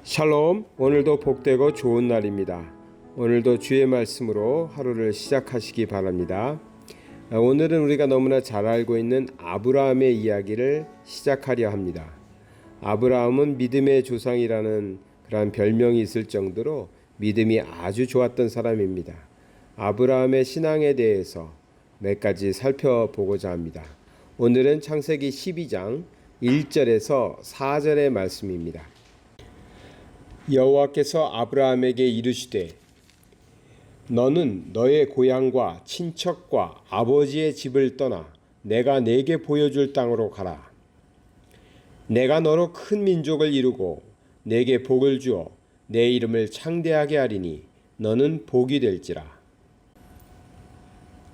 샬롬, 오늘도 복되고 좋은 날입니다. 오늘도 주의 말씀으로 하루를 시작하시기 바랍니다. 오늘은 우리가 너무나 잘 알고 있는 아브라함의 이야기를 시작하려 합니다. 아브라함은 믿음의 조상이라는 그런 별명이 있을 정도로 믿음이 아주 좋았던 사람입니다. 아브라함의 신앙에 대해서 몇 가지 살펴보고자 합니다. 오늘은 창세기 12장 1절에서 4절의 말씀입니다. 여호와께서 아브라함에게 이르시되 너는 너의 고향과 친척과 아버지의 집을 떠나 내가 네게 보여줄 땅으로 가라. 내가 너로 큰 민족을 이루고 네게 복을 주어 내 이름을 창대하게 하리니 너는 복이 될지라.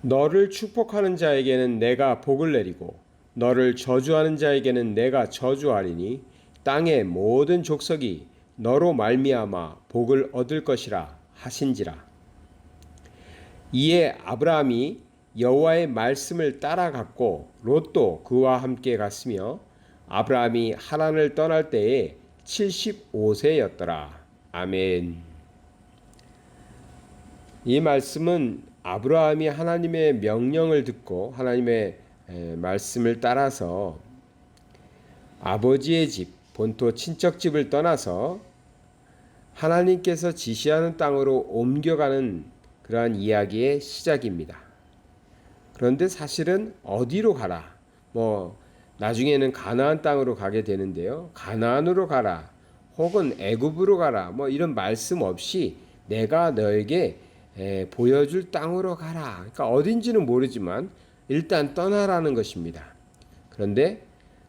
너를 축복하는 자에게는 내가 복을 내리고 너를 저주하는 자에게는 내가 저주하리니 땅의 모든 족속이 너로 말미암아 복을 얻을 것이라 하신지라. 이에 아브라함이 여호와의 말씀을 따라갔고 롯도 그와 함께 갔으며 아브라함이 하란을 떠날 때에 75세였더라. 아멘. 이 말씀은 아브라함이 하나님의 명령을 듣고 하나님의 말씀을 따라서 아버지의 집, 본토 친척집을 떠나서 하나님께서 지시하는 땅으로 옮겨가는 그러한 이야기의 시작입니다. 그런데 사실은 어디로 가라? 나중에는 가나안 땅으로 가게 되는데요. 가나안으로 가라. 혹은 애굽으로 가라. 이런 말씀 없이 내가 너에게 보여줄 땅으로 가라. 그러니까 어딘지는 모르지만 일단 떠나라는 것입니다.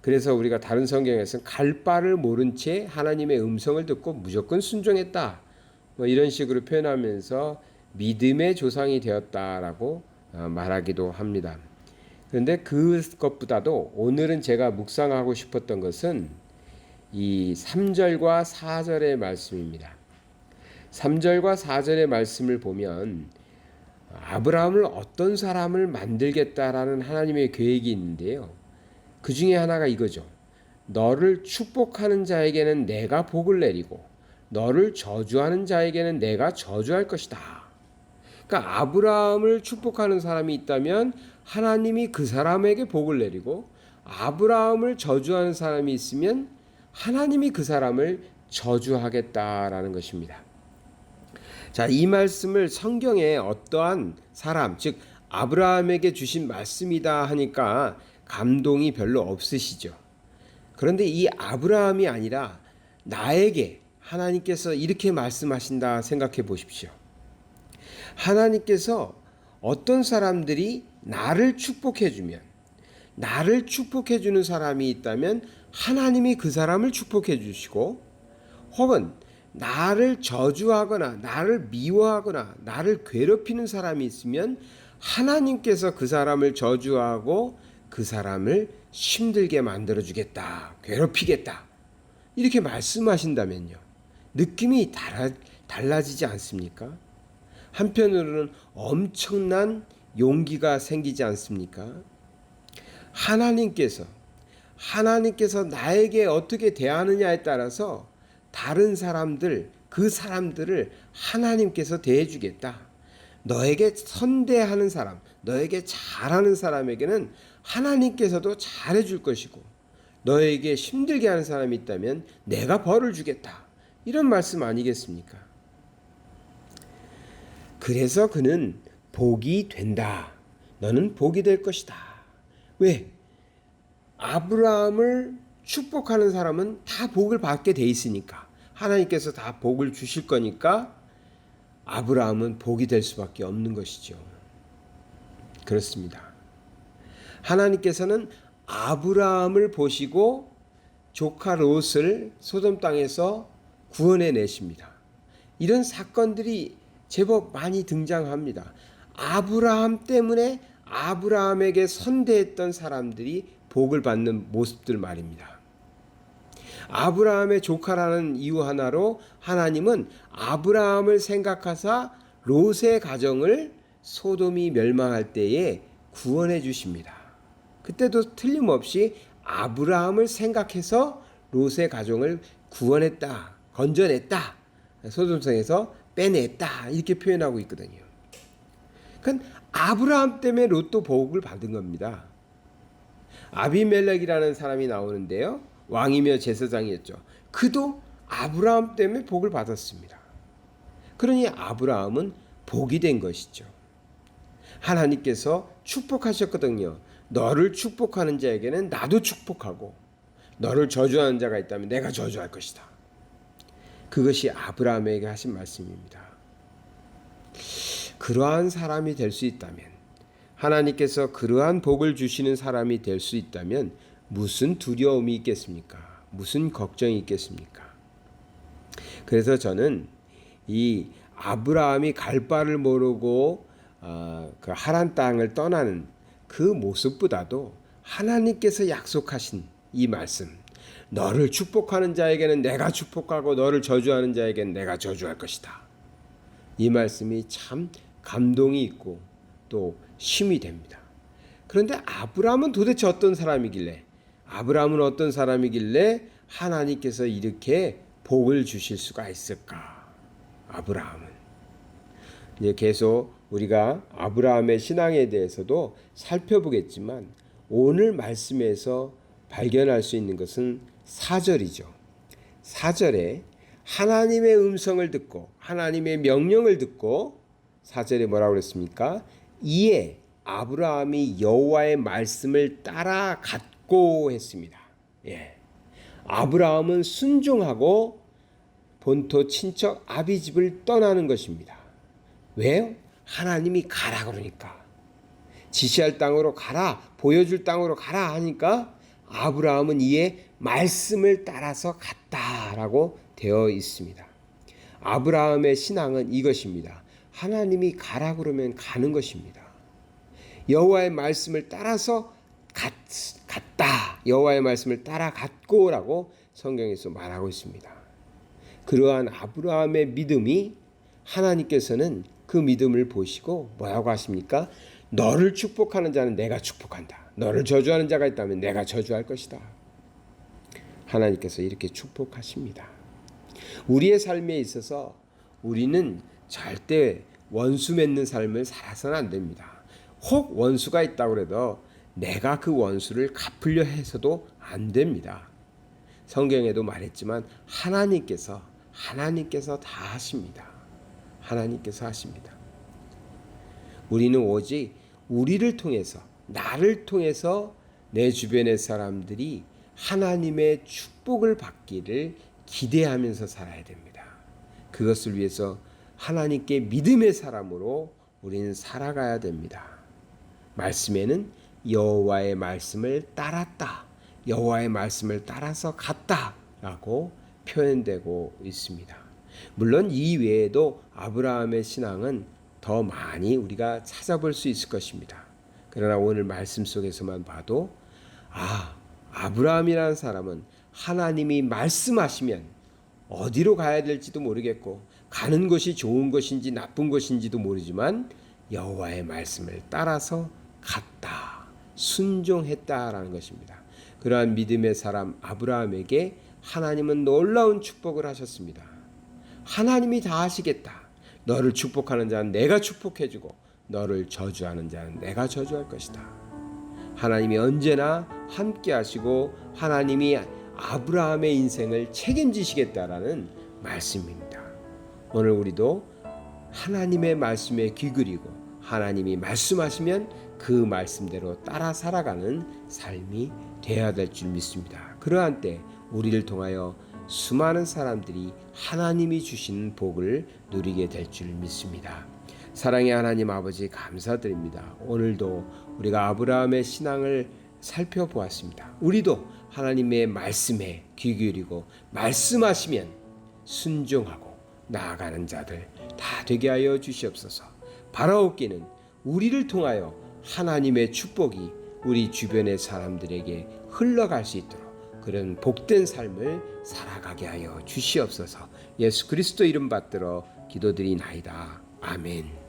그래서 우리가 다른 성경에서는 갈 바를 모른 채 하나님의 음성을 듣고 무조건 순종했다. 이런 식으로 표현하면서 믿음의 조상이 되었다라고 말하기도 합니다. 그런데 그것보다도 오늘은 제가 묵상하고 싶었던 것은 이 3절과 4절의 말씀입니다. 3절과 4절의 말씀을 보면 아브라함을 어떤 사람을 만들겠다라는 하나님의 계획이 있는데요. 그 중에 하나가 이거죠. 너를 축복하는 자에게는 내가 복을 내리고 너를 저주하는 자에게는 내가 저주할 것이다. 그러니까 아브라함을 축복하는 사람이 있다면 하나님이 그 사람에게 복을 내리고 아브라함을 저주하는 사람이 있으면 하나님이 그 사람을 저주하겠다라는 것입니다. 자, 이 말씀을 성경에 어떠한 사람, 즉 아브라함에게 주신 말씀이다 하니까 감동이 별로 없으시죠. 그런데 이 아브라함이 아니라 나에게 하나님께서 이렇게 말씀하신다 생각해 보십시오. 하나님께서 어떤 사람들이 나를 축복해 주면, 나를 축복해 주는 사람이 있다면 하나님이 그 사람을 축복해 주시고, 혹은 나를 저주하거나 나를 미워하거나 나를 괴롭히는 사람이 있으면 하나님께서 그 사람을 저주하고 그 사람을 힘들게 만들어주겠다, 괴롭히겠다, 이렇게 말씀하신다면요, 느낌이 달라지지 않습니까? 한편으로는 엄청난 용기가 생기지 않습니까? 하나님께서 나에게 어떻게 대하느냐에 따라서 다른 사람들, 그 사람들을 하나님께서 대해주겠다. 너에게 선대하는 사람, 너에게 잘하는 사람에게는 하나님께서도 잘해줄 것이고 너에게 힘들게 하는 사람이 있다면 내가 벌을 주겠다. 이런 말씀 아니겠습니까? 그래서 그는 복이 된다. 너는 복이 될 것이다. 왜? 아브라함을 축복하는 사람은 다 복을 받게 돼 있으니까, 하나님께서 다 복을 주실 거니까 아브라함은 복이 될 수밖에 없는 것이죠. 그렇습니다. 하나님께서는 아브라함을 보시고 조카 롯을 소돔 땅에서 구원해 내십니다. 이런 사건들이 제법 많이 등장합니다. 아브라함 때문에 아브라함에게 선대했던 사람들이 복을 받는 모습들 말입니다. 아브라함의 조카라는 이유 하나로 하나님은 아브라함을 생각하사 롯의 가정을 소돔이 멸망할 때에 구원해 주십니다. 그때도 틀림없이 아브라함을 생각해서 롯의 가정을 구원했다. 건져냈다. 소돔성에서 빼냈다. 이렇게 표현하고 있거든요. 그러니까 아브라함 때문에 롯도 복을 받은 겁니다. 아비멜렉이라는 사람이 나오는데요. 왕이며 제사장이었죠. 그도 아브라함 때문에 복을 받았습니다. 그러니 아브라함은 복이 된 것이죠. 하나님께서 축복하셨거든요. 너를 축복하는 자에게는 나도 축복하고 너를 저주하는 자가 있다면 내가 저주할 것이다. 그것이 아브라함에게 하신 말씀입니다. 그러한 사람이 될 수 있다면, 하나님께서 그러한 복을 주시는 사람이 될 수 있다면 무슨 두려움이 있겠습니까? 무슨 걱정이 있겠습니까? 그래서 저는 이 아브라함이 갈 바를 모르고 그 하란 땅을 떠나는 그 모습보다도 하나님께서 약속하신 이 말씀, 너를 축복하는 자에게는 내가 축복하고 너를 저주하는 자에게는 내가 저주할 것이다. 이 말씀이 참 감동이 있고 또 힘이 됩니다. 그런데 아브라함은 도대체 어떤 사람이길래 하나님께서 이렇게 복을 주실 수가 있을까? 아브라함은 이제 계속 우리가 아브라함의 신앙에 대해서도 살펴보겠지만 오늘 말씀에서 발견할 수 있는 것은 4절이죠. 4절에 하나님의 음성을 듣고 하나님의 명령을 듣고 4절에 뭐라고 그랬습니까? 이에 아브라함이 여호와의 말씀을 따라갔고 했습니다. 아브라함은 순종하고 본토 친척 아비 집을 떠나는 것입니다. 왜요? 하나님이 가라 그러니까. 지시할 땅으로 가라, 보여줄 땅으로 가라 하니까 아브라함은 이에 말씀을 따라서 갔다라고 되어 있습니다. 아브라함의 신앙은 이것입니다. 하나님이 가라 그러면 가는 것입니다. 여호와의 말씀을 따라서 갔다. 여호와의 말씀을 따라갔고라고 성경에서 말하고 있습니다. 그러한 아브라함의 믿음이 하나님께서는 그 믿음을 보시고 뭐라고 하십니까? 너를 축복하는 자는 내가 축복한다. 너를 저주하는 자가 있다면 내가 저주할 것이다. 하나님께서 이렇게 축복하십니다. 우리의 삶에 있어서 우리는 절대 원수 맺는 삶을 살아서는 안 됩니다. 혹 원수가 있다고 해도 내가 그 원수를 갚으려 해서도 안 됩니다. 성경에도 말했지만 하나님께서 다 하십니다. 하나님께서 하십니다. 우리는 오직 우리를 통해서, 나를 통해서 내 주변의 사람들이 하나님의 축복을 받기를 기대하면서 살아야 됩니다. 그것을 위해서 하나님께 믿음의 사람으로 우리는 살아가야 됩니다. 말씀에는 여호와의 말씀을 따랐다, 여호와의 말씀을 따라서 갔다라고 표현되고 있습니다. 물론 이 외에도 아브라함의 신앙은 더 많이 우리가 찾아볼 수 있을 것입니다. 그러나 오늘 말씀 속에서만 봐도 아브라함이라는 사람은 하나님이 말씀하시면 어디로 가야 될지도 모르겠고 가는 것이 좋은 것인지 나쁜 것인지도 모르지만 여호와의 말씀을 따라서 갔다, 순종했다라는 것입니다. 그러한 믿음의 사람 아브라함에게 하나님은 놀라운 축복을 하셨습니다. 하나님이 다 하시겠다. 너를 축복하는 자는 내가 축복해주고 너를 저주하는 자는 내가 저주할 것이다. 하나님이 언제나 함께 하시고 하나님이 아브라함의 인생을 책임지시겠다라는 말씀입니다. 오늘 우리도 하나님의 말씀에 귀 기울이고 하나님이 말씀하시면 그 말씀대로 따라 살아가는 삶이 되어야 될 줄 믿습니다. 그러한 때 우리를 통하여 수많은 사람들이 하나님이 주시는 복을 누리게 될 줄 믿습니다. 사랑의 하나님 아버지 감사드립니다. 오늘도 우리가 아브라함의 신앙을 살펴보았습니다. 우리도 하나님의 말씀에 귀 기울이고 말씀하시면 순종하고 나아가는 자들 다 되게 하여 주시옵소서. 바라옵기는 우리를 통하여 하나님의 축복이 우리 주변의 사람들에게 흘러갈 수 있도록 그런 복된 삶을 살아가게 하여 주시옵소서. 예수 그리스도 이름 받들어 기도드리나이다. 아멘.